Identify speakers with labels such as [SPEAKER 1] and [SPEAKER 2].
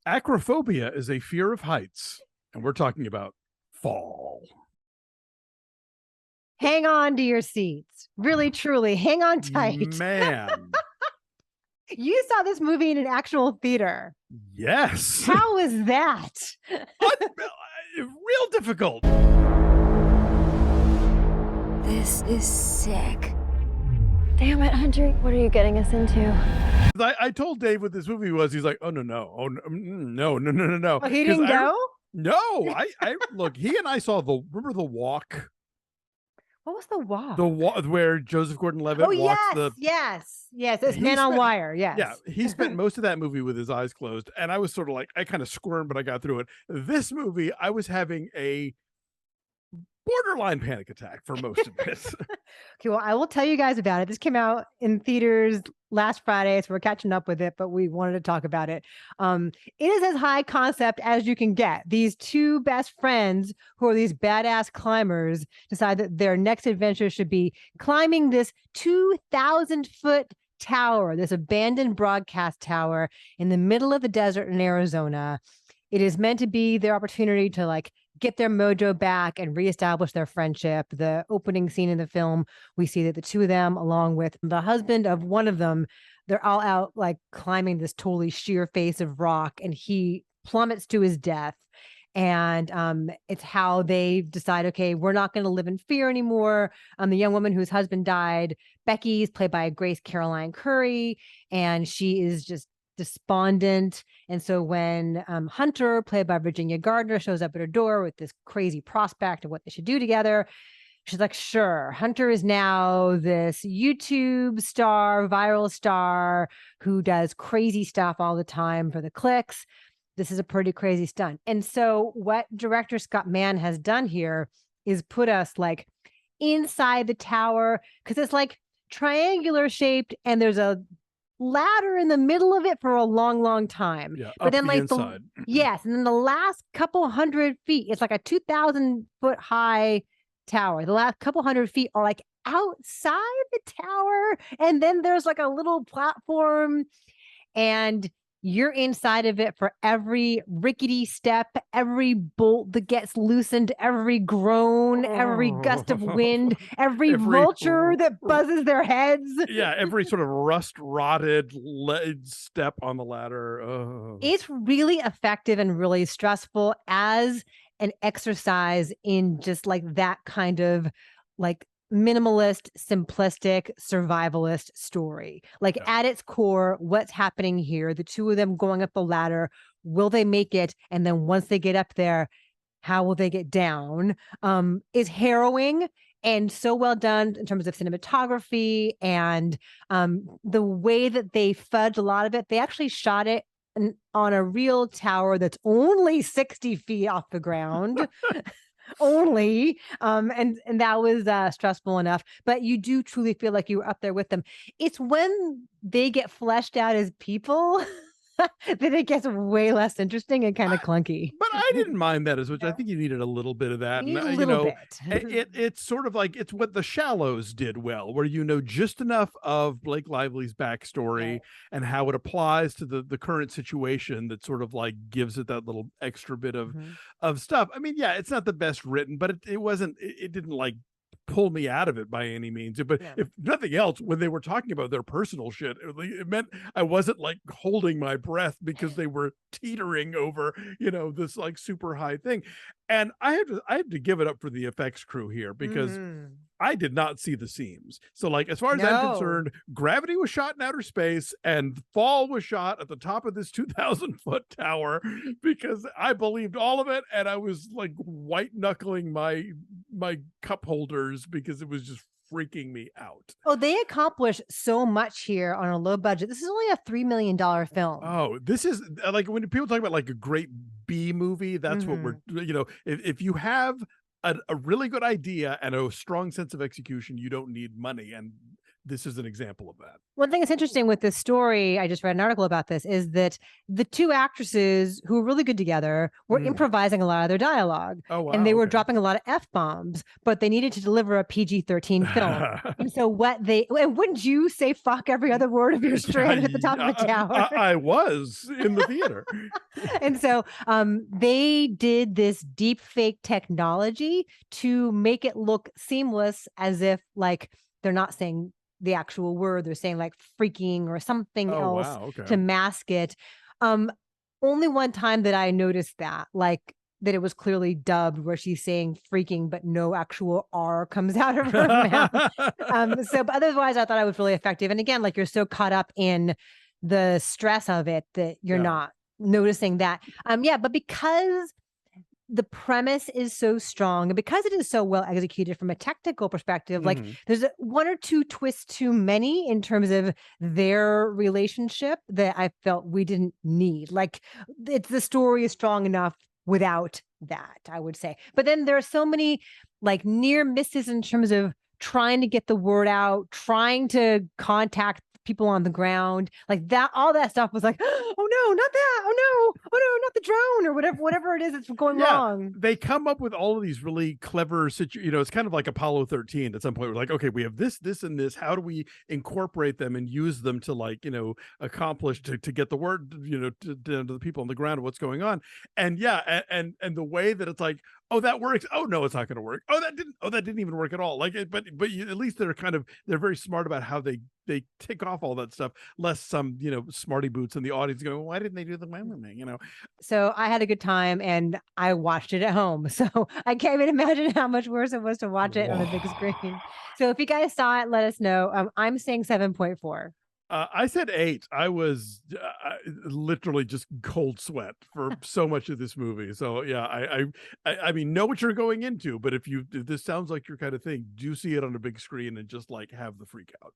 [SPEAKER 1] Acrophobia is a fear of heights, and we're talking about fall.
[SPEAKER 2] Hang on to your seats. Really, truly, hang on tight.
[SPEAKER 1] Man.
[SPEAKER 2] You saw this movie in an actual theater.
[SPEAKER 1] Yes.
[SPEAKER 2] How is that?
[SPEAKER 1] Real difficult.
[SPEAKER 3] This is sick. Damn it, Hunter. What are you getting us into?
[SPEAKER 1] I told Dave what this movie was. He's like, oh, no. Oh, no.
[SPEAKER 2] Oh, he didn't go?
[SPEAKER 1] No. I look, he and I saw remember The Walk?
[SPEAKER 2] What was The Walk?
[SPEAKER 1] The Walk, where Joseph Gordon-Levitt walks
[SPEAKER 2] yes. It's Man on Wire, yes.
[SPEAKER 1] Yeah, he spent most of that movie with his eyes closed, and I was sort of like, I kind of squirmed, but I got through it. This movie, I was having a borderline panic attack for most of this.
[SPEAKER 2] Okay, well, I will tell you guys about it. This came out in theaters last Friday, so we're catching up with it, but we wanted to talk about it. It is as high concept as you can get. These two best friends who are these badass climbers decide that their next adventure should be climbing this 2,000-foot tower, this abandoned broadcast tower in the middle of the desert in Arizona. It is meant to be their opportunity to get their mojo back and reestablish their friendship. The opening scene in the film, we see that the two of them, along with the husband of one of them, they're all out climbing this totally sheer face of rock, and he plummets to his death. And it's how they decide, okay, we're not going to live in fear anymore. The young woman whose husband died, Becky, is played by Grace Caroline Currey, and she is just despondent. And so when Hunter, played by Virginia Gardner, shows up at her door with this crazy prospect of what they should do together, she's like, sure. Hunter is now this YouTube star, viral star who does crazy stuff all the time for the clicks. This is a pretty crazy stunt. And so what director Scott Mann has done here is put us inside the tower, because it's triangular shaped, and there's a ladder in the middle of it for a long time.
[SPEAKER 1] Yeah,
[SPEAKER 2] but then
[SPEAKER 1] the inside.
[SPEAKER 2] Yes, and then the last couple hundred feet, it's like a 2,000-foot high tower. The last couple hundred feet are outside the tower, and then there's a little platform, and you're inside of it for every rickety step, every bolt that gets loosened, every groan, every gust of wind, every vulture that buzzes their heads.
[SPEAKER 1] Yeah, every sort of rust-rotted step on the ladder. Oh.
[SPEAKER 2] It's really effective and really stressful as an exercise in just that kind of minimalist, simplistic, survivalist story. At its core, what's happening here, the two of them going up the ladder, will they make it? And then once they get up there, how will they get down? Is harrowing and so well done in terms of cinematography and the way that they fudge a lot of it. They actually shot it on a real tower that's only 60 feet off the ground. Only and that was stressful enough, but you do truly feel like you were up there with them. It's when they get fleshed out as people that it gets way less interesting and kind of clunky.
[SPEAKER 1] But I didn't mind that as much. I think you needed a little bit of that. It's sort of it's what The Shallows did well, where just enough of Blake Lively's backstory and how it applies to the current situation that sort of gives it that little extra bit of stuff. I mean, yeah, it's not the best written, but it didn't pull me out of it by any means. But if nothing else, when they were talking about their personal shit, it meant I wasn't holding my breath because they were teetering over, this super high thing. And I have to give it up for the effects crew here, because I did not see the seams. So as far as I'm concerned, Gravity was shot in outer space and Fall was shot at the top of this 2,000-foot tower, because I believed all of it. And I was white knuckling my cup holders because it was just freaking me out.
[SPEAKER 2] Oh, they accomplished so much here on a low budget. This is only a $3 million film.
[SPEAKER 1] Oh, this is when people talk about a great B movie, that's what we're, if you have a really good idea and a strong sense of execution, you don't need money. And this is an example of that.
[SPEAKER 2] One thing that's interesting with this story, I just read an article about this, is that the two actresses who were really good together were improvising a lot of their dialogue.
[SPEAKER 1] Oh, wow.
[SPEAKER 2] And they were dropping a lot of F-bombs, but they needed to deliver a PG-13 film. And so and wouldn't you say fuck every other word of your strand at the top of a tower?
[SPEAKER 1] I was in the theater.
[SPEAKER 2] And so they did this deep fake technology to make it look seamless, as if like they're not saying the actual word, they're saying like freaking or something else to mask it. Only one time that I noticed that, like that it was clearly dubbed, where she's saying freaking but no actual R comes out of her mouth. But otherwise I thought it was really effective. And again, like you're so caught up in the stress of it that you're not noticing that. But because the premise is so strong and because it is so well executed from a technical perspective, like there's one or two twists too many in terms of their relationship that I felt we didn't need. Like the story is strong enough without that, I would say. But then there are so many like near misses in terms of trying to get the word out, trying to contact people on the ground, like that, all that stuff was like, oh no, not that, oh no, not the drone, or whatever it is that's going wrong.
[SPEAKER 1] They come up with all of these really clever it's kind of like Apollo 13 at some point. We're like, okay, we have this and this, how do we incorporate them and use them to like, accomplish to get the word, to the people on the ground of what's going on. And and the way that it's like, oh, that works. Oh no, it's not going to work. Oh, that didn't even work at all. Like, but at least they're very smart about how they tick off all that stuff, lest some, smarty boots in the audience going, why didn't they do the women thing,
[SPEAKER 2] So I had a good time and I watched it at home. So I can't even imagine how much worse it was to watch it on the big screen. So if you guys saw it, let us know. I'm saying 7.4.
[SPEAKER 1] I said 8. I was literally just cold sweat for so much of this movie. So yeah, I mean, know what you're going into, but if this sounds like your kind of thing, do see it on a big screen and just like have the freak out.